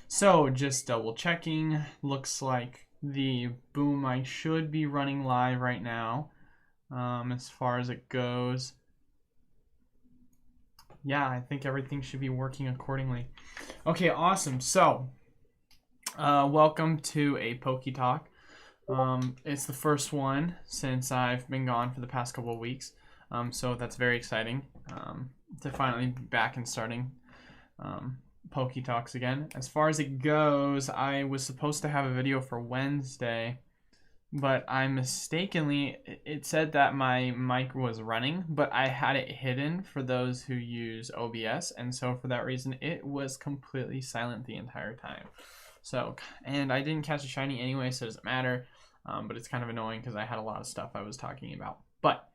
So just double checking. Looks like the boom should be running live right now. As far as it goes. Yeah, I think everything should be working accordingly. Okay, awesome. So, welcome to a Poke Talk. It's the first one since I've been gone for the past couple of weeks. So that's very exciting to finally be back and starting Poke Talks again. As far as it goes, I was supposed to have a video for Wednesday, but I mistakenly, it said that my mic was running, but I had it hidden for those who use OBS, and so for that reason, it was completely silent the entire time. So, and I didn't catch a shiny anyway, so it doesn't matter, but it's kind of annoying because I had a lot of stuff I was talking about. But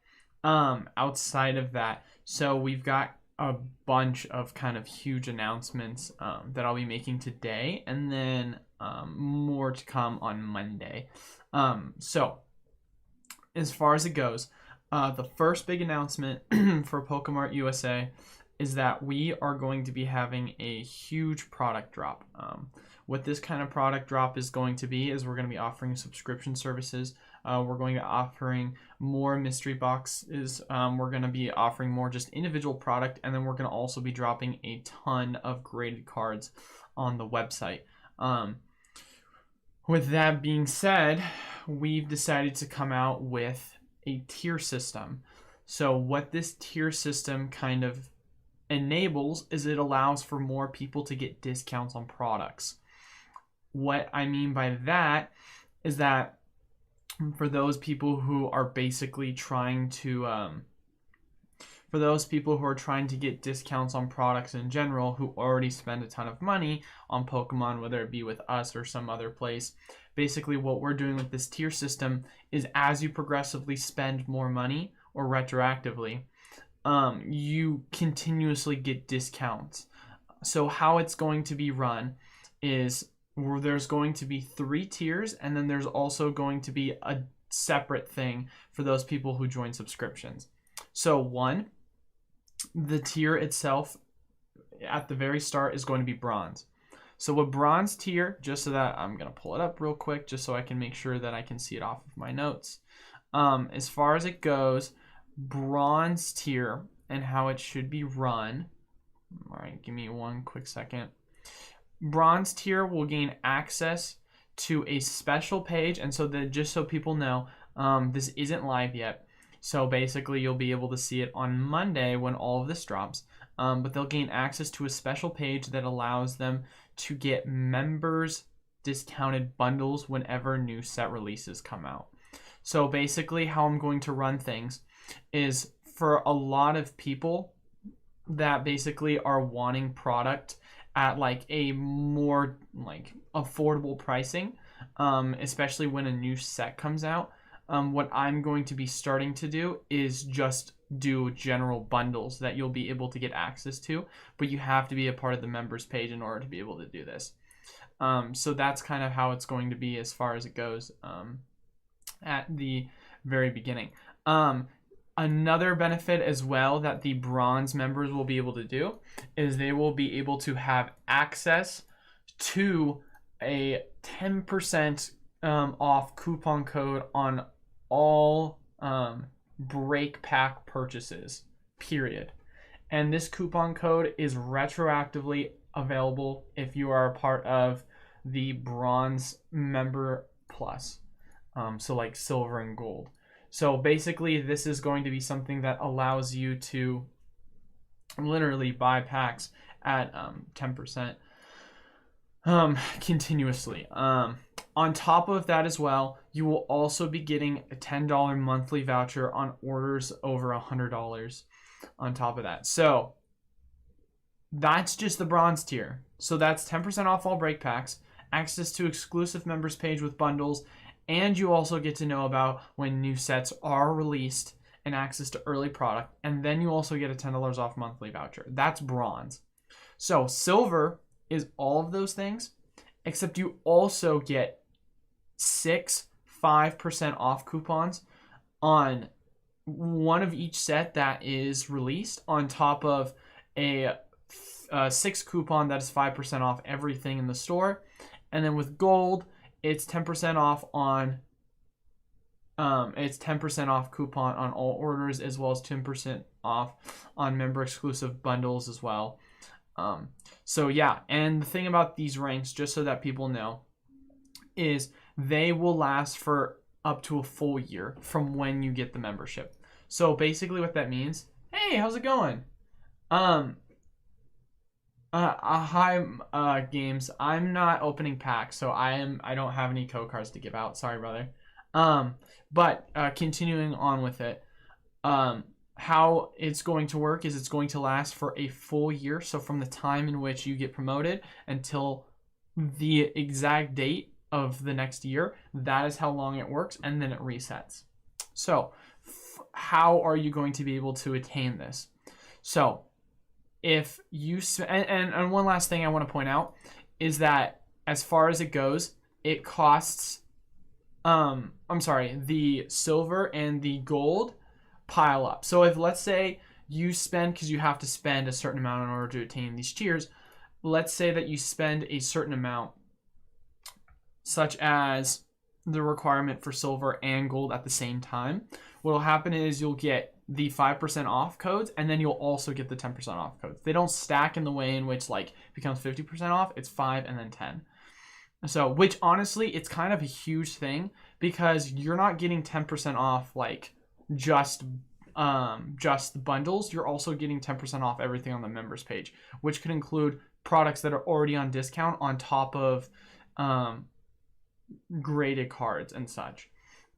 outside of that, so we've got a bunch of kind of huge announcements that I'll be making today, and then more to come on Monday. So as far as it goes, the first big announcement for Pokemart USA is that we are going to be having a huge product drop. What this kind of product drop is going to be is we're going to be offering subscription services. We're going to be offering more mystery boxes. We're going to be offering more just individual product, and then we're going to also be dropping a ton of graded cards on the website. With that being said, we've decided to come out with a tier system. So what this tier system kind of enables is it allows for more people to get discounts on products. What I mean by that is that for those people who are basically trying to get discounts on products in general, who already spend a ton of money on Pokemon, whether it be with us or some other place, basically what we're doing with this tier system is as you progressively spend more money or retroactively, you continuously get discounts. So how it's going to be run is there's going to be 3 tiers, and then there's also going to be a separate thing for those people who join subscriptions. So 1, the tier itself at the very start is going to be bronze. So a bronze tier, just so that I'm going to pull it up real quick just so I can make sure that I can see it off of my notes. As far as it goes, bronze tier and how it should be run. All right, give me one quick second. Bronze tier will gain access to a special page, and so that just so people know, this isn't live yet. So basically you'll be able to see it on Monday when all of this drops, but they'll gain access to a special page that allows them to get members discounted bundles whenever new set releases come out. So basically how I'm going to run things is for a lot of people that basically are wanting product at like a more like affordable pricing, especially when a new set comes out. What I'm going to be starting to do is just do general bundles that you'll be able to get access to, but you have to be a part of the members page in order to be able to do this. So that's kind of how it's going to be as far as it goes at the very beginning. Another benefit as well that the bronze members will be able to do is they will be able to have access to a 10% off coupon code on all break pack purchases, period. And this coupon code is retroactively available if you are a part of the bronze member plus, so like silver and gold. So basically this is going to be something that allows you to literally buy packs at 10% continuously. On top of that as well, you will also be getting a $10 monthly voucher on orders over $100 on top of that. So that's just the bronze tier. So that's 10% off all break packs, access to exclusive members page with bundles, and you also get to know about when new sets are released and access to early product. And then you also get a $10 off monthly voucher. That's bronze. So silver is all of those things, except you also get 5% off coupons on one of each set that is released, on top of a 6 coupon that is 5% off everything in the store. And then with gold, it's 10% off on it's 10% off coupon on all orders, as well as 10% off on member exclusive bundles as well. So yeah, and the thing about these ranks, just so that people know, is they will last for up to a full year from when you get the membership. So basically what that means, hey, how's it going? Hi, games. I'm not opening packs, so I don't have any code cards to give out. Sorry, brother. But continuing on with it, how it's going to work is it's going to last for a full year. So from the time in which you get promoted until the exact date of the next year, that is how long it works, and then it resets. So how are you going to be able to attain this? So if you and one last thing I want to point out is that as far as it goes, it costs the silver and the gold pile up. So if, let's say, you spend, because you have to spend a certain amount in order to attain these tiers, let's say that you spend a certain amount, such as the requirement for silver and gold at the same time, what will happen is you'll get the 5% off codes, and then you'll also get the 10% off codes. They don't stack in the way in which like becomes 50% off. It's 5 and then 10. So, which honestly, it's kind of a huge thing, because you're not getting 10% off like just the bundles. You're also getting 10% off everything on the members page, which could include products that are already on discount on top of graded cards and such.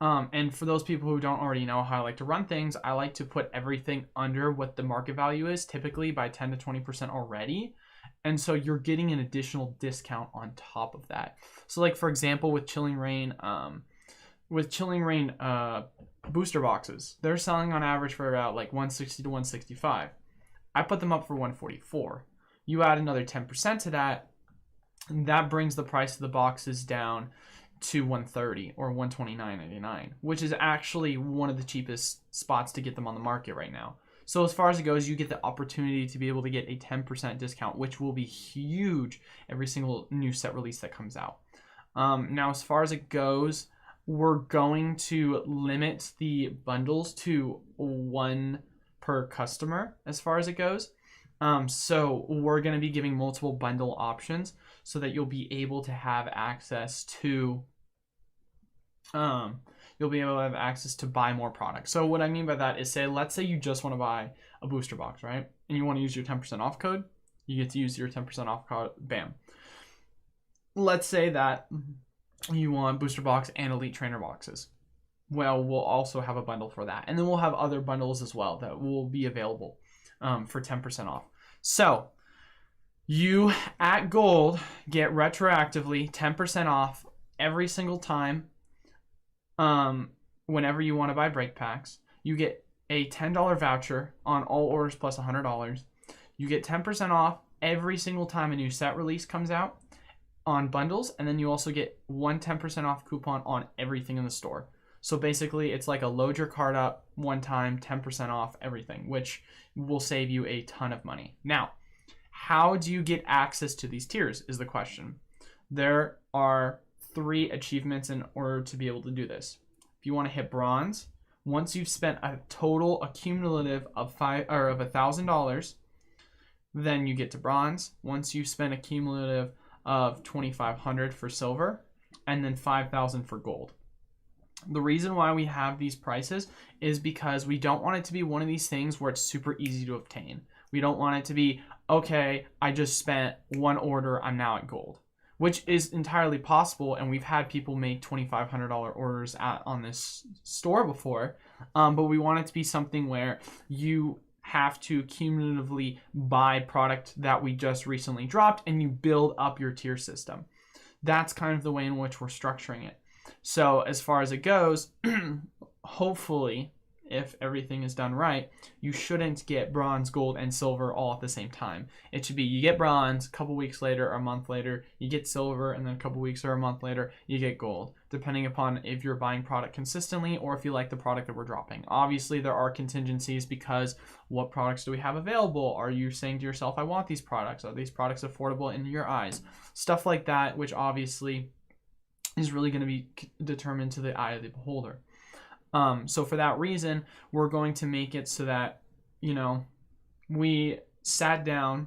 And for those people who don't already know how I like to run things, I like to put everything under what the market value is, typically by 10 to 20% already. And so you're getting an additional discount on top of that. So like, for example, with Chilling Reign booster boxes, they're selling on average for about like 160 to 165. I put them up for 144. You add another 10% to that, and that brings the price of the boxes down to 130 or 129.99, which is actually one of the cheapest spots to get them on the market right now. So as far as it goes, you get the opportunity to be able to get a 10% discount, which will be huge every single new set release that comes out. Now, as far as it goes, we're going to limit the bundles to 1 per customer as far as it goes. So we're going to be giving multiple bundle options so that you'll be able to have access to buy more products. So what I mean by that is, say, let's say you just want to buy a booster box, right? And you want to use your 10% off code. You get to use your 10% off code. Bam. Let's say that you want booster box and elite trainer boxes. Well, we'll also have a bundle for that. And then we'll have other bundles as well that will be available for 10% off. So you at Gold get retroactively 10% off every single time. Whenever you want to buy break packs, you get a $10 voucher on all orders plus $100. You get 10% off every single time a new set release comes out on bundles, and then you also get 10% off coupon on everything in the store. So basically, it's like a load your card up one time, 10% off everything, which will save you a ton of money. Now, how do you get access to these tiers is the question. There are 3 achievements in order to be able to do this. If you want to hit bronze, once you've spent a total accumulative of $1,000, then you get to bronze. Once you've spent a cumulative of $2,500 for silver, and then $5,000 for gold. The reason why we have these prices is because we don't want it to be one of these things where it's super easy to obtain. We don't want it to be, okay, I just spent 1 order, I'm now at gold, which is entirely possible, and we've had people make $2,500 orders on this store before, but we want it to be something where you have to cumulatively buy product that we just recently dropped, and you build up your tier system. That's kind of the way in which we're structuring it. So as far as it goes, hopefully if everything is done right, you shouldn't get bronze, gold, and silver all at the same time. It should be you get bronze, a couple weeks later or a month later, you get silver, and then a couple weeks or a month later, you get gold, depending upon if you're buying product consistently or if you like the product that we're dropping. Obviously, there are contingencies because what products do we have available? Are you saying to yourself, I want these products? Are these products affordable in your eyes? Stuff like that, which obviously is really going to be determined to the eye of the beholder. So for that reason, we're going to make it so that, we sat down,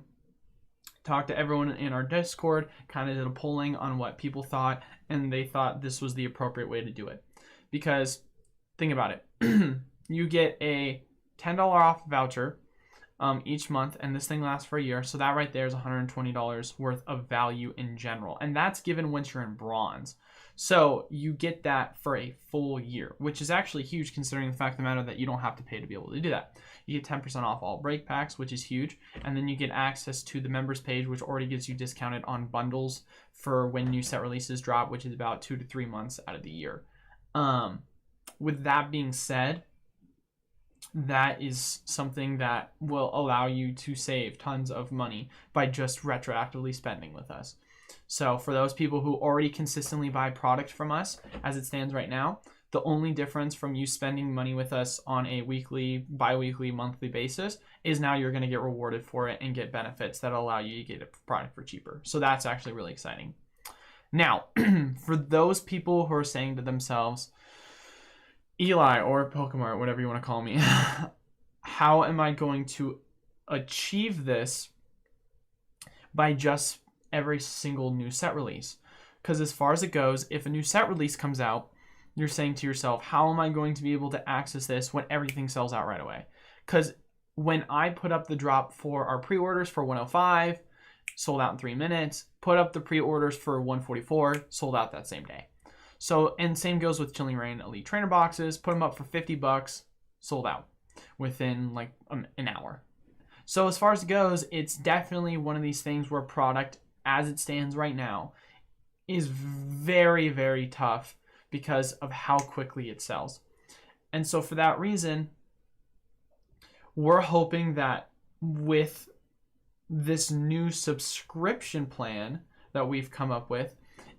talked to everyone in our Discord, kind of did a polling on what people thought, and they thought this was the appropriate way to do it. Because think about it. You get a $10 off voucher each month, and this thing lasts for a year. So that right there is $120 worth of value in general. And that's given once you're in bronze. So you get that for a full year, which is actually huge considering the fact of the matter that you don't have to pay to be able to do that. You get 10% off all break packs, which is huge. And then you get access to the members page, which already gives you discounted on bundles for when new set releases drop, which is about 2 to 3 months out of the year. With that being said, that is something that will allow you to save tons of money by just retroactively spending with us. So for those people who already consistently buy product from us, as it stands right now, the only difference from you spending money with us on a weekly, bi-weekly, monthly basis is now you're going to get rewarded for it and get benefits that allow you to get a product for cheaper. So that's actually really exciting. Now, for those people who are saying to themselves, Eli or Pokemart, whatever you want to call me, how am I going to achieve this by just every single new set release? Because as far as it goes, if a new set release comes out, you're saying to yourself, how am I going to be able to access this when everything sells out right away? Because when I put up the drop for our pre-orders for 105, sold out in 3 minutes, put up the pre-orders for 144, sold out that same day. So, and same goes with Chilling Reign Elite Trainer boxes, put them up for $50, sold out within like an hour. So as far as it goes, it's definitely one of these things where product, as it stands right now, is very, very tough because of how quickly it sells. And so for that reason, we're hoping that with this new subscription plan that we've come up with,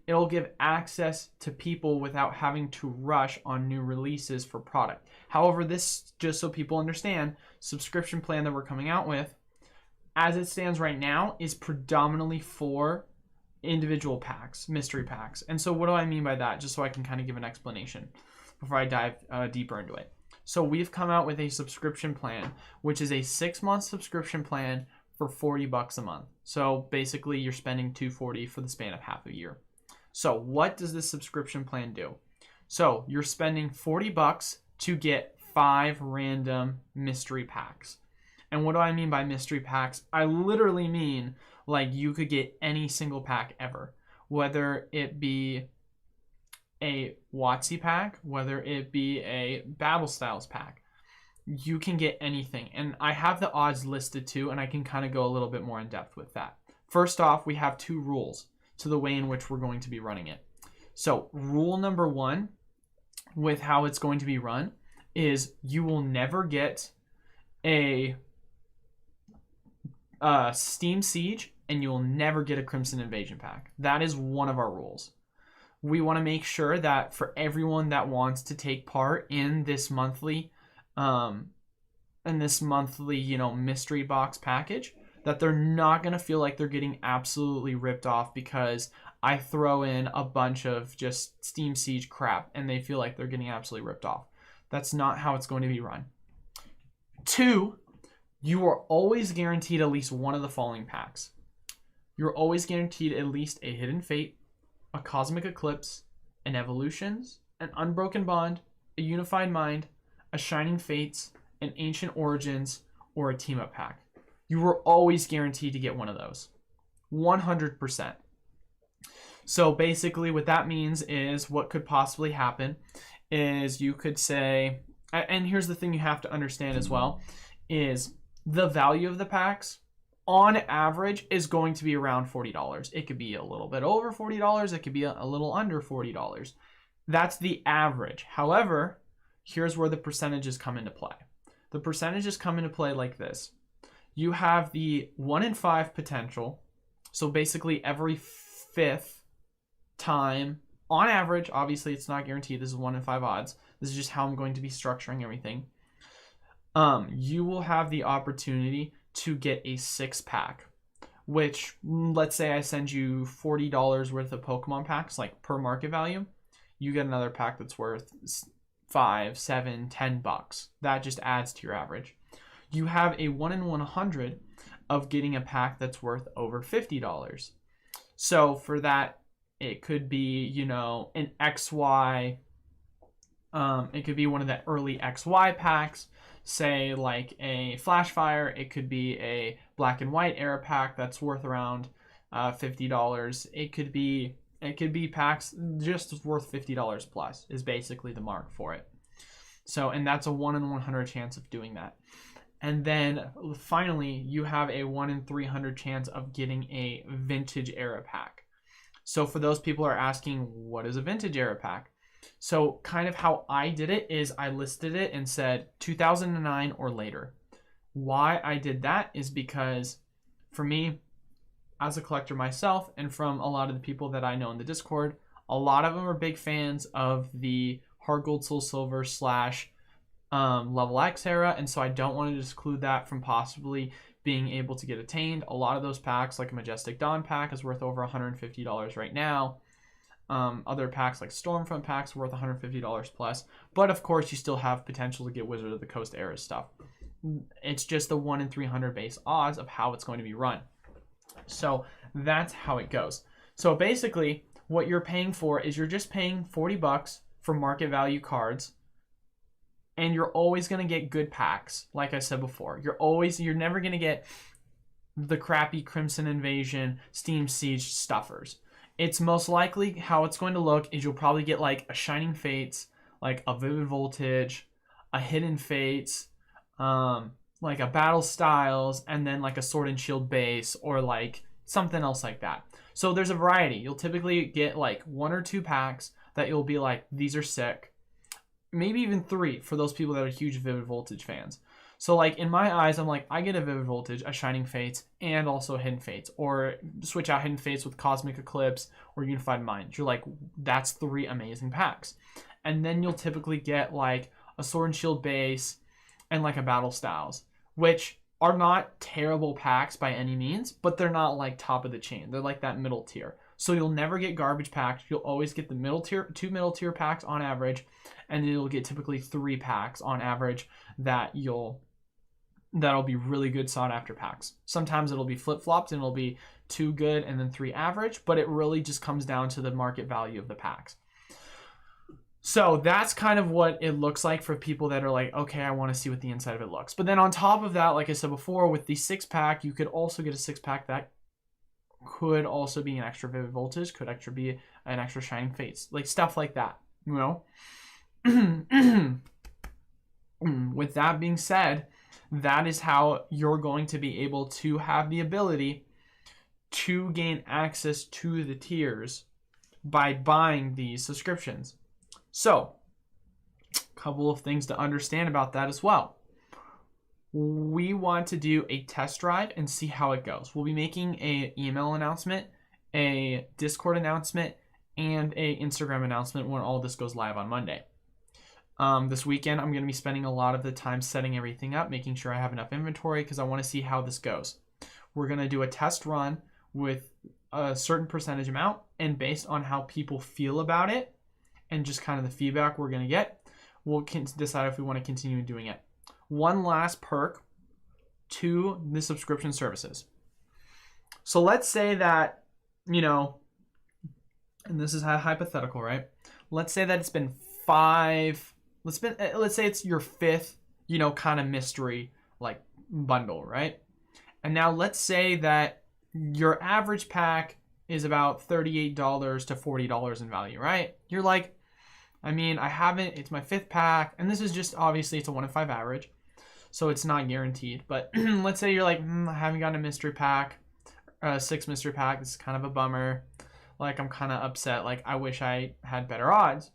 it'll give access to people without having to rush on new releases for product. However, this, just so people understand, subscription plan that we're coming out with, as it stands right now, is predominantly for individual packs, mystery packs. And so what do I mean by that? Just so I can kind of give an explanation before I dive deeper into it. So we've come out with a subscription plan, which is a 6-month subscription plan for $40 a month. So basically you're spending $240 for the span of half a year. So what does this subscription plan do? So you're spending $40 to get 5 random mystery packs. And what do I mean by mystery packs? I literally mean like you could get any single pack ever, whether it be a WotC pack, whether it be a Battle Styles pack. You can get anything. And I have the odds listed too, and I can kind of go a little bit more in depth with that. First off, we have 2 rules to the way in which we're going to be running it. So rule number 1 with how it's going to be run is you will never get a Steam Siege and you will never get a Crimson Invasion pack. That is one of our rules. We want to make sure that for everyone that wants to take part in this monthly mystery box package, that they're not going to feel like they're getting absolutely ripped off because I throw in a bunch of just Steam Siege crap and they feel like they're getting absolutely ripped off. That's not how it's going to be run. 2, you are always guaranteed at least one of the following packs. You're always guaranteed at least a Hidden Fate, a Cosmic Eclipse, an Evolutions, an Unbroken Bond, a Unified Mind, a Shining Fates, an Ancient Origins, or a Team Up pack. You were always guaranteed to get one of those. 100%. So basically what that means is what could possibly happen is you could say, and here's the thing you have to understand as well, is the value of the packs on average is going to be around $40. It could be a little bit over $40. It could be a little under $40. That's the average. However, here's where the percentages come into play. The percentages come into play like this. You have the 1 in 5 potential. So basically every 5th time, on average, obviously it's not guaranteed, this is 1 in 5 odds. This is just how I'm going to be structuring everything. You will have the opportunity to get a 6-pack, which, let's say I send you $40 worth of Pokemon packs, like per market value. You get another pack that's worth $5, $7, $10. That just adds to your average. You have a 1 in 100 of getting a pack that's worth over $50. So for that, it could be, you know, an XY. It could be one of the early XY packs, say like a Flash Fire. It could be a Black and White era pack that's worth around $50. It could be packs just worth $50 plus is basically the mark for it. So, and that's a 1 in 100 chance of doing that. And then finally, you have a 1 in 300 chance of getting a vintage era pack. So for those people who are asking, what is a vintage era pack? So kind of how I did it is I listed it and said 2009 or later. Why I did that is because for me, as a collector myself, and from a lot of the people that I know in the Discord, a lot of them are big fans of the Hard Gold Soul Silver / Level X era, and so I don't want to exclude that from possibly being able to get attained. A lot of those packs, like a Majestic Dawn pack, is worth over $150 right now. Other packs like Stormfront packs worth $150 plus, but of course you still have potential to get Wizard of the Coast era stuff. It's just the 1 in 300 base odds of how it's going to be run. So that's how it goes. So basically what you're paying for is you're just paying $40 for market value cards, and you're always going to get good packs. Like I said before, you're never going to get the crappy Crimson Invasion, Steam Siege stuffers. It's most likely how it's going to look is you'll probably get like a Shining Fates, like a Vivid Voltage, a Hidden Fates, like a Battle Styles, and then like a Sword and Shield base, or like something else like that. So there's a variety. You'll typically get like 1 or 2 packs that you'll be like, these are sick. Maybe even 3 for those people that are huge Vivid Voltage fans. So like in my eyes, I'm like, I get a Vivid Voltage, a Shining Fates, and also a Hidden Fates, or switch out Hidden Fates with Cosmic Eclipse or Unified Mind. You're like, that's 3 amazing packs. And then you'll typically get like a Sword and Shield base and like a Battle Styles, which are not terrible packs by any means, but they're not like top of the chain. They're like that middle tier. So you'll never get garbage packs. You'll always get the middle tier, 2 middle tier packs on average, and then you'll get typically 3 packs on average that'll be really good sought after packs. Sometimes it'll be flip-flopped and it'll be 2 good and then 3 average, but it really just comes down to the market value of the packs. So that's kind of what it looks like for people that are like, okay, I want to see what the inside of it looks. But then on top of that, like I said before, with the 6-pack, you could also get a 6-pack that could also be an extra Vivid Voltage, could extra be an extra Shining Fates, like stuff like that, you know? With that being said, that is how you're going to be able to have the ability to gain access to the tiers by buying these subscriptions. So, a couple of things to understand about that as well. We want to do a test drive and see how it goes. We'll be making an email announcement, a Discord announcement, and an Instagram announcement when all this goes live on Monday. This weekend, I'm going to be spending a lot of the time setting everything up, making sure I have enough inventory because I want to see how this goes. We're going to do a test run with a certain percentage amount, and based on how people feel about it and just kind of the feedback we're going to get, we'll decide if we want to continue doing it. One last perk to the subscription services. So let's say that, you know, and this is hypothetical, right? Let's say that it's been 5, let's say it's your 5th, you know, kind of mystery like bundle, right? And now let's say that your average pack is about $38 to $40 in value, right? You're like, I mean, it's my 5th pack, and this is just, obviously it's a 1 in 5 average, so it's not guaranteed, but let's say you're like, I haven't gotten a mystery pack, 6 mystery pack, this is kind of a bummer, like I'm kind of upset, like I wish I had better odds.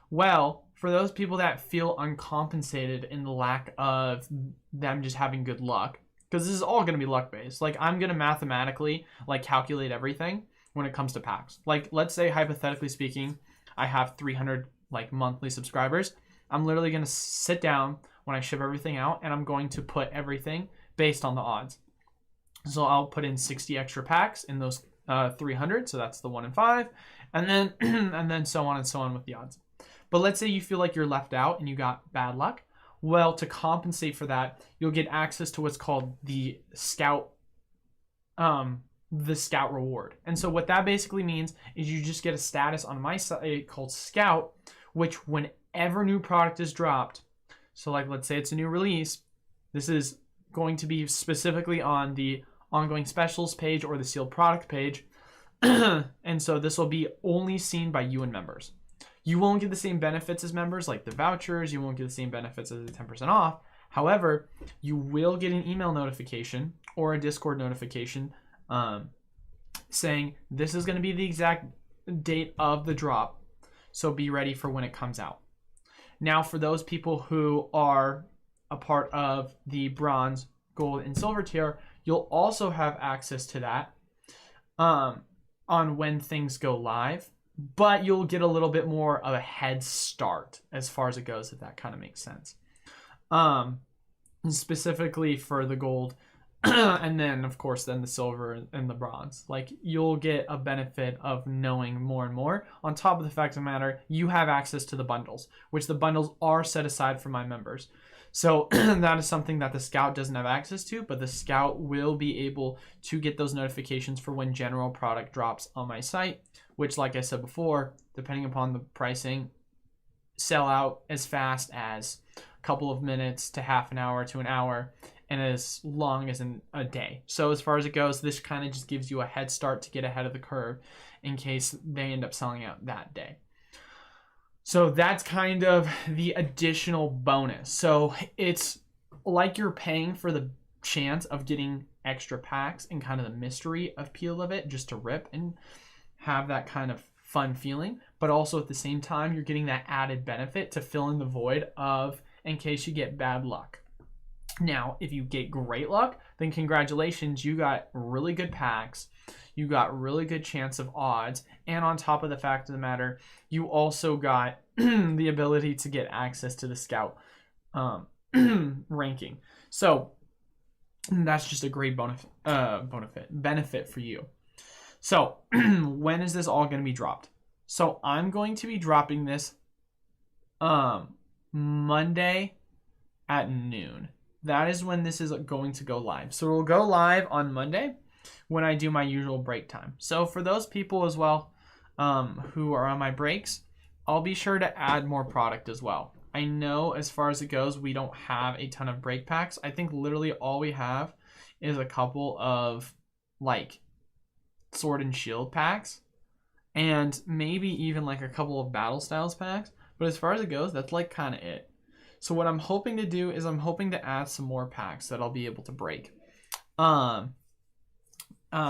Well, for those people that feel uncompensated in the lack of them just having good luck, because this is all going to be luck based. Like, I'm going to mathematically like calculate everything when it comes to packs. Like, let's say hypothetically speaking, I have 300 like monthly subscribers. I'm literally going to sit down when I ship everything out, and I'm going to put everything based on the odds. So I'll put in 60 extra packs in those 300. So that's the 1 in 5, and then and then so on and so on with the odds. But let's say you feel like you're left out and you got bad luck. Well, to compensate for that, you'll get access to what's called the scout reward. And so what that basically means is you just get a status on my site called Scout, which whenever new product is dropped, so like let's say it's a new release, this is going to be specifically on the ongoing specials page or the sealed product page. And so this will be only seen by you and members. You won't get the same benefits as members, like the vouchers. You won't get the same benefits as the 10% off. However, you will get an email notification or a Discord notification saying this is going to be the exact date of the drop. So be ready for when it comes out. Now, for those people who are a part of the bronze, gold, and silver tier, you'll also have access to that on when things go live. But you'll get a little bit more of a head start as far as it goes, if that kind of makes sense. Specifically for the gold, and then of course then the silver and the bronze. Like, you'll get a benefit of knowing more and more. On top of the fact of the matter, you have access to the bundles, which the bundles are set aside for my members. So that is something that the Scout doesn't have access to, but the Scout will be able to get those notifications for when general product drops on my site, which, like I said before, depending upon the pricing, sell out as fast as a couple of minutes to half an hour to an hour, and as long as in a day. So as far as it goes, this kind of just gives you a head start to get ahead of the curve in case they end up selling out that day. So that's kind of the additional bonus. So it's like you're paying for the chance of getting extra packs and kind of the mystery appeal of it, just to rip and have that kind of fun feeling. But also at the same time, you're getting that added benefit to fill in the void of in case you get bad luck. Now, if you get great luck, then congratulations, you got really good packs. You got really good chance of odds. And on top of the fact of the matter, you also got the ability to get access to the Scout ranking. So that's just a great benefit for you. So when is this all going to be dropped? So I'm going to be dropping this Monday at noon. That is when this is going to go live. So it will go live on Monday when I do my usual break time. So for those people as well who are on my breaks, I'll be sure to add more product as well. I know as far as it goes, we don't have a ton of break packs. I think literally all we have is a couple of like Sword and Shield packs and maybe even like a couple of Battle Styles packs. But as far as it goes, that's like kind of it. So what I'm hoping to do is I'm hoping to add some more packs that I'll be able to break.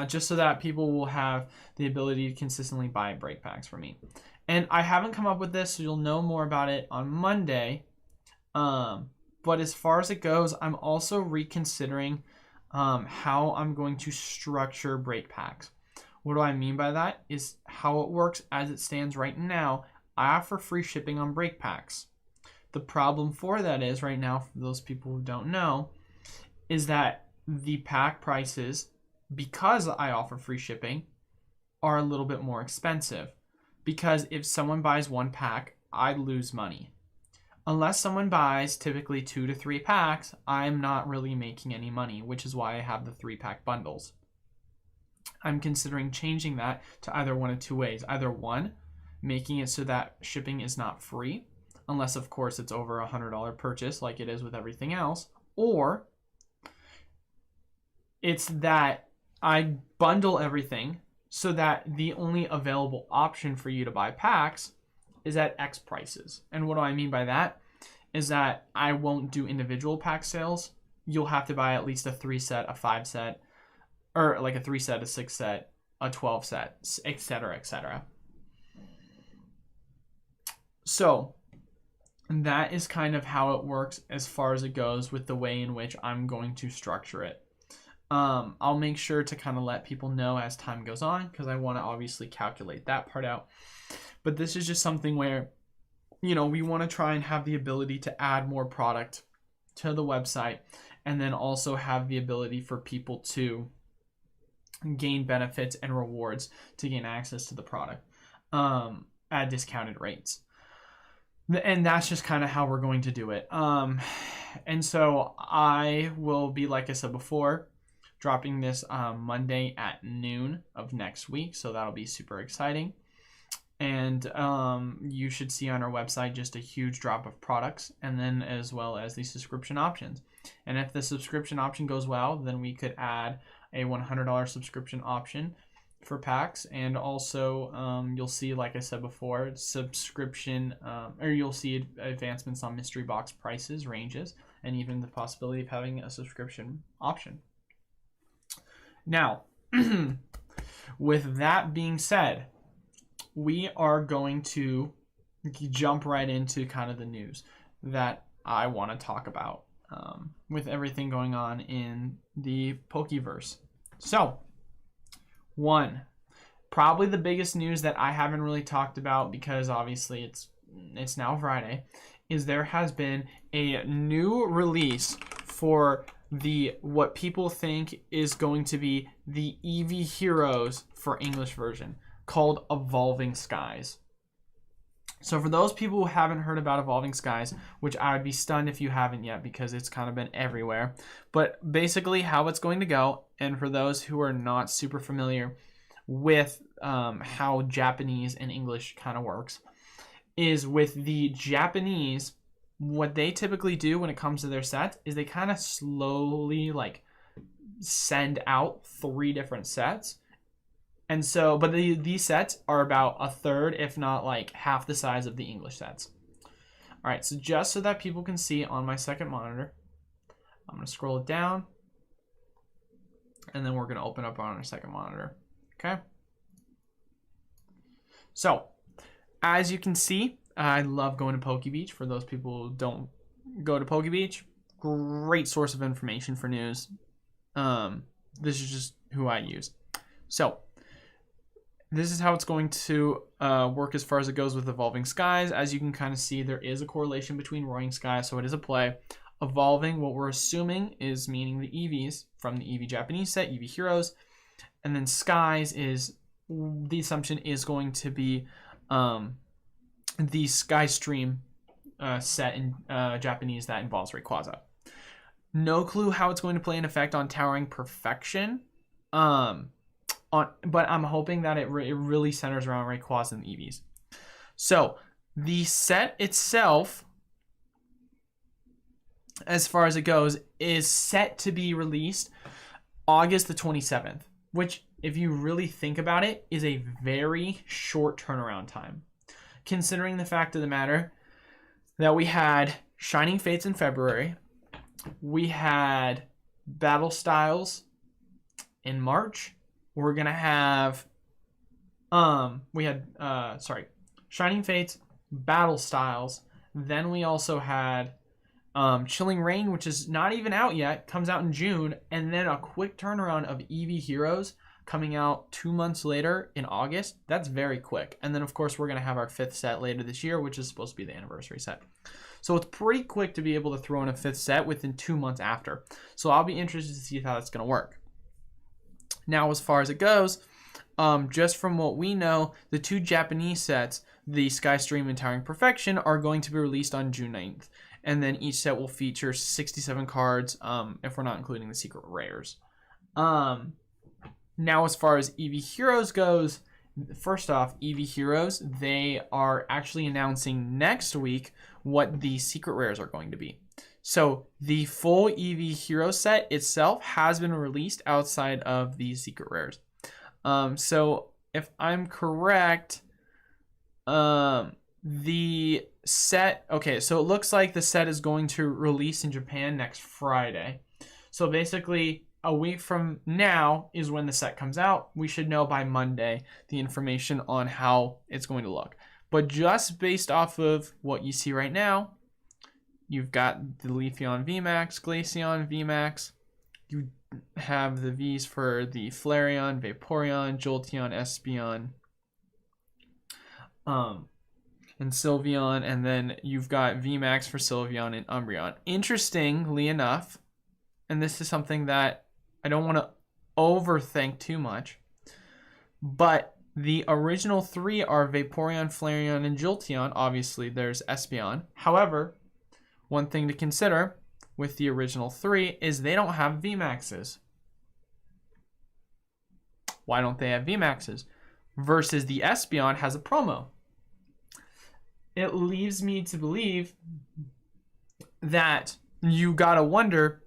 Just so that people will have the ability to consistently buy break packs from me. And I haven't come up with this, so you'll know more about it on Monday. But as far as it goes, I'm also reconsidering how I'm going to structure break packs. What do I mean by that? Is how it works as it stands right now. I offer free shipping on break packs. The problem for that is right now, for those people who don't know, is that the pack prices, because I offer free shipping, are a little bit more expensive. Because if someone buys one pack, I lose money. Unless someone buys typically 2 to 3 packs, I'm not really making any money, which is why I have the 3-pack bundles. I'm considering changing that to either one of two ways. Either one, making it so that shipping is not free, unless of course it's over a $100 purchase like it is with everything else, or it's that I bundle everything so that the only available option for you to buy packs is at X prices. And what do I mean by that? Is that I won't do individual pack sales. You'll have to buy at least a 3 set, a 5 set, or like a 3 set, a 6 set, a 12 set, etc., etc. So that is kind of how it works as far as it goes with the way in which I'm going to structure it. I'll make sure to kind of let people know as time goes on, because I want to obviously calculate that part out. But this is just something where, you know, we want to try and have the ability to add more product to the website, and then also have the ability for people to gain benefits and rewards to gain access to the product at discounted rates. And that's just kind of how we're going to do it. And so I will be, like I said before, dropping this Monday at noon of next week. So that'll be super exciting. And you should see on our website just a huge drop of products, and then as well as the subscription options. And if the subscription option goes well, then we could add a $100 subscription option for packs. And also you'll see, like I said before, subscription or you'll see advancements on mystery box prices, ranges, and even the possibility of having a subscription option. Now, with that being said, we are going to jump right into kind of the news that I want to talk about with everything going on in the Pokeverse. So, probably the biggest news that I haven't really talked about, because obviously it's now Friday, is there has been a new release for what people think is going to be the Eevee Heroes for English version, called Evolving Skies. So for those people who haven't heard about Evolving Skies, which I would be stunned if you haven't yet, because it's kind of been everywhere, but basically how it's going to go, and for those who are not super familiar with how Japanese and English kind of works, is with the Japanese, what they typically do when it comes to their sets is they kind of slowly like send out 3 different sets. And so, but these sets are about a third, if not like half the size of the English sets. All right, so just so that people can see on my second monitor, I'm going to scroll it down, and then we're going to open up on our second monitor. Okay. So, as you can see, I love going to Poke Beach. For those people who don't go to Poke Beach, great source of information for news. This is just who I use. So, this is how it's going to work as far as it goes with Evolving Skies. As you can kind of see, there is a correlation between Roaring Skies, so it is a play. Evolving, what we're assuming, is meaning the Eevees from the Eevee Japanese set, Eevee Heroes. And then Skies is, the assumption is going to be the Sky Stream set in Japanese that involves Rayquaza. No clue how it's going to play an effect on Towering Perfection. But I'm hoping that it really centers around Rayquaza and Eevees. So, the set itself, as far as it goes, is set to be released August the 27th, which, if you really think about it, is a very short turnaround time, considering the fact of the matter that we had Shining Fates in February, we had Battle Styles in March. We're gonna have Shining Fates, Battle Styles. Then we also had Chilling Reign, which is not even out yet, comes out in June, and then a quick turnaround of Eevee Heroes coming out 2 months later in August. That's very quick. And then of course we're gonna have our 5th set later this year, which is supposed to be the anniversary set. So it's pretty quick to be able to throw in a 5th set within 2 months after. So I'll be interested to see how that's gonna work. Now, as far as it goes, just from what we know, the 2 Japanese sets, the Sky Stream and Towering Perfection, are going to be released on June 9th. And then each set will feature 67 cards, if we're not including the secret rares. Now, as far as Eevee Heroes goes, first off, Eevee Heroes, they are actually announcing next week what the secret rares are going to be. So the full Eevee Hero set itself has been released outside of the secret rares. So if I'm correct, the set, okay, so it looks like the set is going to release in Japan next Friday. So basically a week from now is when the set comes out. We should know by Monday the information on how it's going to look. But just based off of what you see right now, you've got the Leafeon VMAX, Glaceon VMAX. You have the Vs for the Flareon, Vaporeon, Jolteon, Espeon, and Sylveon, and then you've got VMAX for Sylveon and Umbreon. Interestingly enough, and this is something that I don't want to overthink too much, but the original 3 are Vaporeon, Flareon, and Jolteon. Obviously, there's Espeon. However, one thing to consider with the original 3 is they don't have VMAXs. Why don't they have VMAXs? Versus the Espeon has a promo. It leaves me to believe that you gotta wonder,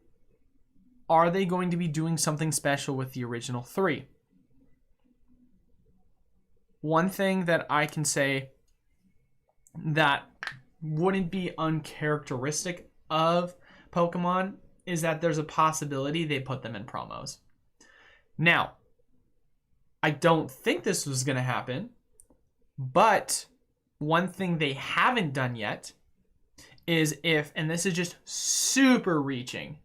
are they going to be doing something special with the original 3? One thing that I can say that wouldn't be uncharacteristic of Pokemon is that there's a possibility they put them in promos. Now, I don't think this was going to happen, but one thing they haven't done yet is if, and this is just super reaching,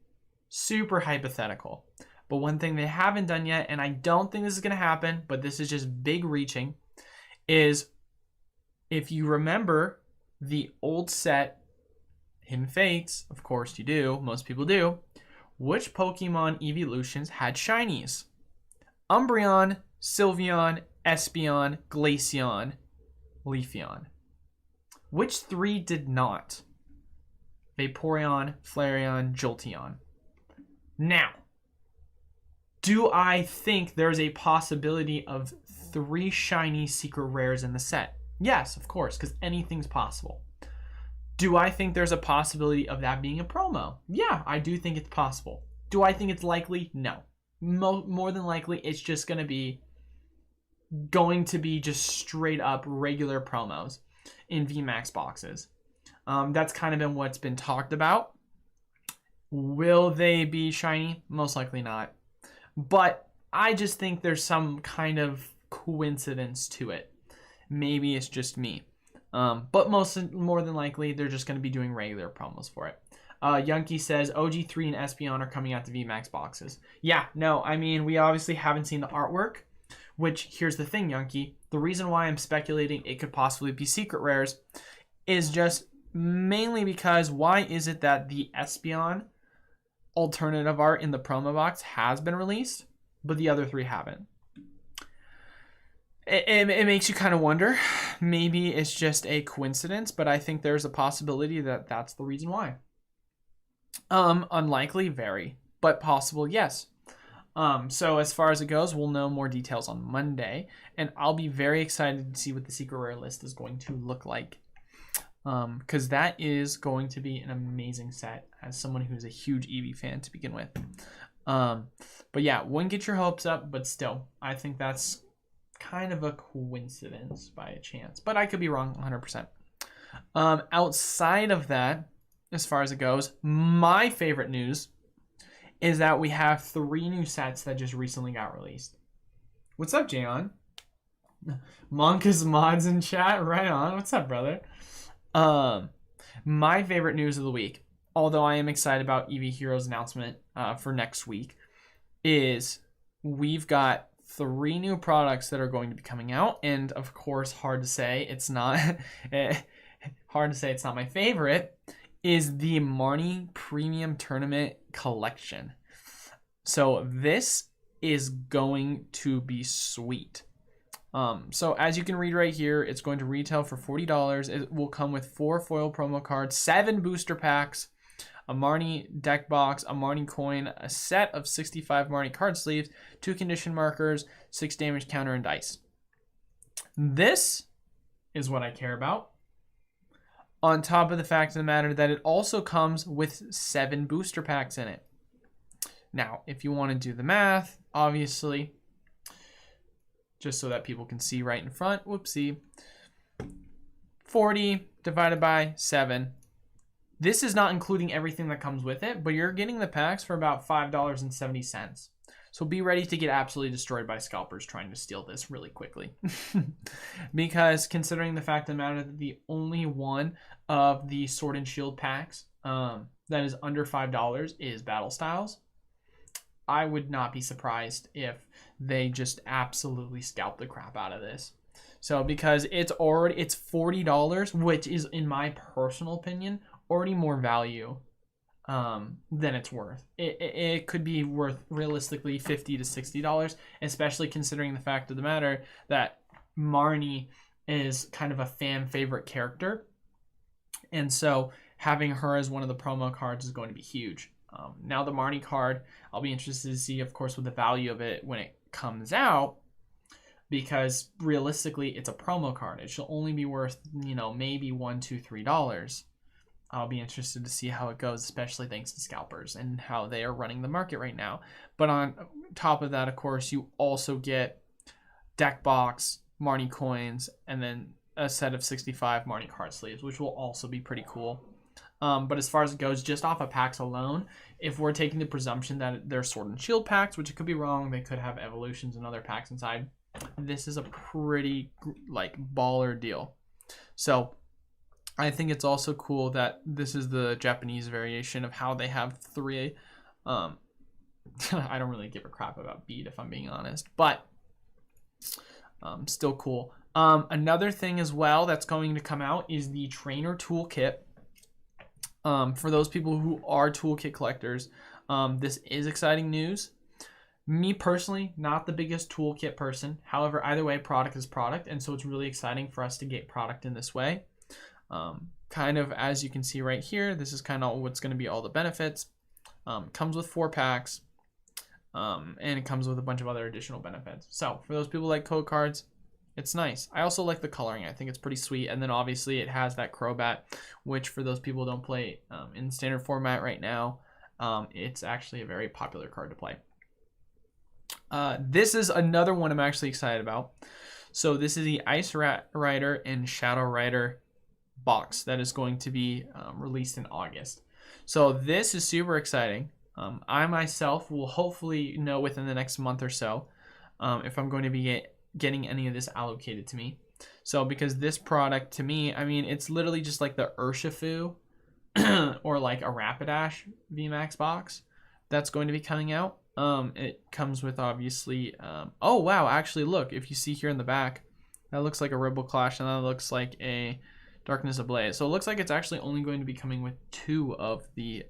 super hypothetical, but one thing they haven't done yet, and I don't think this is going to happen, but this is just big reaching, is if you remember the old set, Hidden Fates, of course you do, most people do, which Pokemon evolutions had shinies? Umbreon, Sylveon, Espeon, Glaceon, Leafeon. Which 3 did not? Vaporeon, Flareon, Jolteon. Now, do I think there's a possibility of 3 shiny secret rares in the set? Yes, of course, because anything's possible. Do I think there's a possibility of that being a promo? Yeah, I do think it's possible. Do I think it's likely? No. More than likely, it's just going to be just straight up regular promos in VMAX boxes. That's kind of been what's been talked about. Will they be shiny? Most likely not. But I just think there's some kind of coincidence to it. Maybe it's just me. But more than likely, they're just going to be doing regular promos for it. Yunky says OG3 and Espeon are coming out to VMAX boxes. Yeah, no, I mean, we obviously haven't seen the artwork, which, here's the thing, Yunky. The reason why I'm speculating it could possibly be secret rares is just mainly because why is it that the Espeon alternative art in the promo box has been released, but the other 3 haven't? It makes you kind of wonder. Maybe it's just a coincidence, but I think there's a possibility that that's the reason why. Unlikely, very, but possible, yes. So as far as it goes, we'll know more details on Monday, and I'll be very excited to see what the secret rare list is going to look like. Because that is going to be an amazing set as someone who's a huge Eevee fan to begin with. But yeah, wouldn't get your hopes up, but still, I think that's kind of a coincidence by a chance, but I could be wrong 100%. Outside of that, as far as it goes, my favorite news is that we have 3 new sets that just recently got released. What's up, Jayon? Monka's mods in chat, right on. What's up, brother? My favorite news of the week, although I am excited about Eevee Heroes announcement for next week, is we've got 3 new products that are going to be coming out, and of course, hard to say it's not my favorite, is the Marnie Premium Tournament Collection. So this is going to be sweet. So as you can read right here, it's going to retail for $40. It will come with 4 foil promo cards, 7 booster packs, a Marnie deck box, a Marnie coin, a set of 65 Marnie card sleeves, 2 condition markers, 6 damage counter, and dice. This is what I care about. On top of the fact of the matter that it also comes with 7 booster packs in it. Now, if you want to do the math, obviously, just so that people can see right in front, whoopsie, 40 divided by 7. This is not including everything that comes with it, but you're getting the packs for about $5.70. So be ready to get absolutely destroyed by scalpers trying to steal this really quickly. Because considering the fact of the matter that the only one of the Sword and Shield packs that is under $5 is Battle Styles. I would not be surprised if they just absolutely scalp the crap out of this. So because it's $40, which is, in my personal opinion, already more value than it's worth. It could be worth realistically $50 to $60, especially considering the fact of the matter that Marnie is kind of a fan favorite character, and so having her as one of the promo cards is going to be huge. Now the Marnie card, I'll be interested to see, of course, with the value of it when it comes out, because realistically it's a promo card. It should only be worth, maybe $1, $2, $3. I'll be interested to see how it goes, especially thanks to scalpers and how they are running the market right now. But on top of that, of course, you also get deck box, Marnie coins, and then a set of 65 Marnie card sleeves, which will also be pretty cool. But as far as it goes, just off of packs alone, if we're taking the presumption that they're Sword and Shield packs, which it could be wrong, they could have evolutions and other packs inside, this is a pretty baller deal. So I think it's also cool that this is the Japanese variation of how they have 3. I don't really give a crap about beat, if I'm being honest, but still cool. Another thing as well that's going to come out is the trainer toolkit. For those people who are toolkit collectors, this is exciting news. Me personally, not the biggest toolkit person. However, either way, product is product, and so it's really exciting for us to get product in this way. Kind of as you can see right here, this is kind of what's going to be all the benefits. Comes with 4 packs, and it comes with a bunch of other additional benefits. So for those people who like code cards, it's nice. I also like the coloring. I think it's pretty sweet. And then obviously it has that Crobat, which for those people who don't play in standard format right now, it's actually a very popular card to play. This is another one I'm actually excited about. So this is the Ice Rider and Shadow Rider box that is going to be released in August. So this is super exciting. I myself will hopefully know within the next month or so if I'm going to be getting any of this allocated to me. So because this product to me, I mean, it's literally just like the Urshifu or like a Rapidash VMAX box that's going to be coming out. It comes with obviously oh wow, actually look, if you see here in the back, that looks like a Ribble Clash and that looks like a Darkness Ablaze. So it looks like it's actually only going to be coming with 2 of the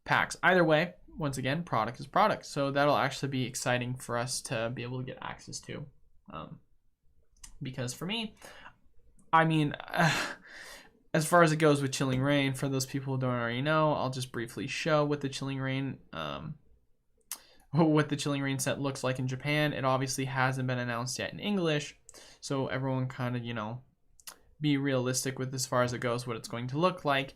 packs. Either way, once again, product is product. So that'll actually be exciting for us to be able to get access to. Because for me, I mean, as far as it goes with Chilling Reign, for those people who don't already know, I'll just briefly show what the Chilling Reign set looks like in Japan. It obviously hasn't been announced yet in English, so everyone kind of, be realistic with as far as it goes what it's going to look like.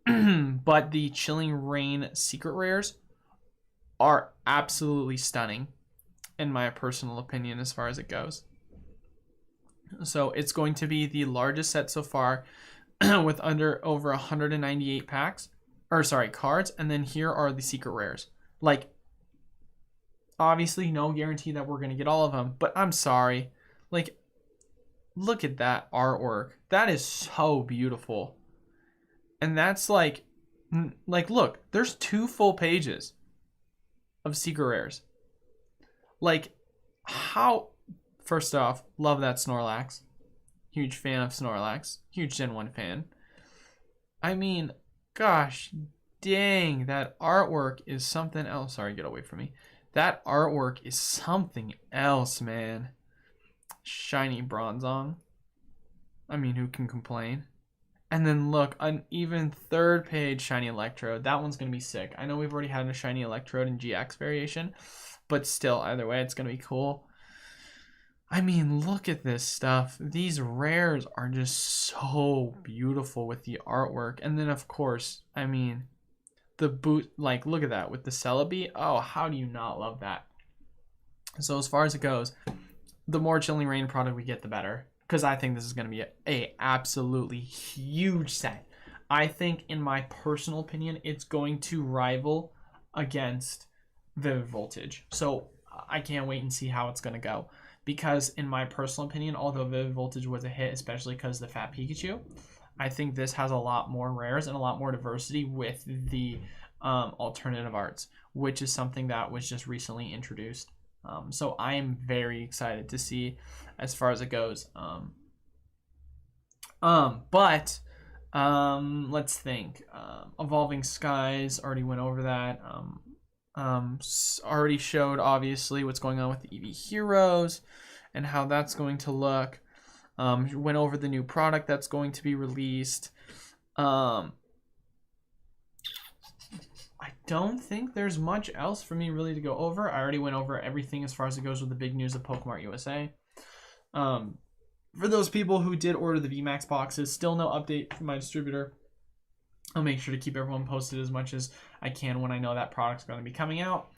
But the Chilling Reign secret rares are absolutely stunning, in my personal opinion, as far as it goes. So it's going to be the largest set so far with over 198 cards, and then here are the secret rares. Like, obviously no guarantee that we're going to get all of them, but I'm sorry. Like, look at that artwork. That is so beautiful. And that's like look, there's 2 full pages of secret rares. Like, how? First off, love that Snorlax. Huge fan of Snorlax. Huge Gen 1 fan. I mean, gosh dang, that artwork is something else. Sorry, get away from me. That artwork is something else, man. Shiny Bronzong. I mean, who can complain? And then look, an even 3rd page Shiny Electrode. That one's going to be sick. I know we've already had a Shiny Electrode in GX variation, but still, either way, it's going to be cool. I mean, look at this stuff. These rares are just so beautiful with the artwork. And then, of course, I mean, the boot, like, look at that with the Celebi. Oh, how do you not love that? So as far as it goes, the more Chilling Reign product we get, the better. Because I think this is going to be a absolutely huge set. I think, in my personal opinion, it's going to rival against Vivid Voltage. So I can't wait and see how it's going to go. Because in my personal opinion, although Vivid Voltage was a hit, especially because of the Fat Pikachu, I think this has a lot more rares and a lot more diversity with the alternative arts, which is something that was just recently introduced. So I am very excited to see as far as it goes. But let's think. Evolving Skies, already went over that. Already showed obviously what's going on with the EV Heroes and how that's going to look. Went over the new product that's going to be released. I don't think there's much else for me really to go over. I already went over everything as far as it goes with the big news of Pokemart USA. For those people who did order the VMAX boxes, still no update from my distributor. I'll make sure to keep everyone posted as much as I can when I know that product's going to be coming out.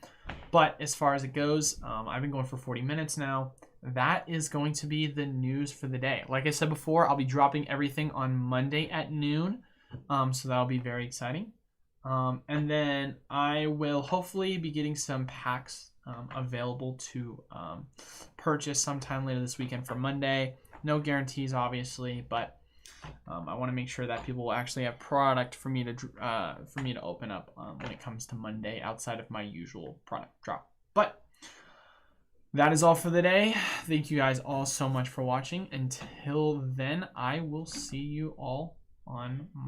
But as far as it goes, I've been going for 40 minutes now. That is going to be the news for the day. Like I said before, I'll be dropping everything on Monday at noon. So that'll be very exciting. And then I will hopefully be getting some packs available to purchase sometime later this weekend for Monday. No guarantees, obviously, but I want to make sure that people will actually have product for me to open up when it comes to Monday outside of my usual product drop. But that is all for the day. Thank you guys all so much for watching. Until then, I will see you all on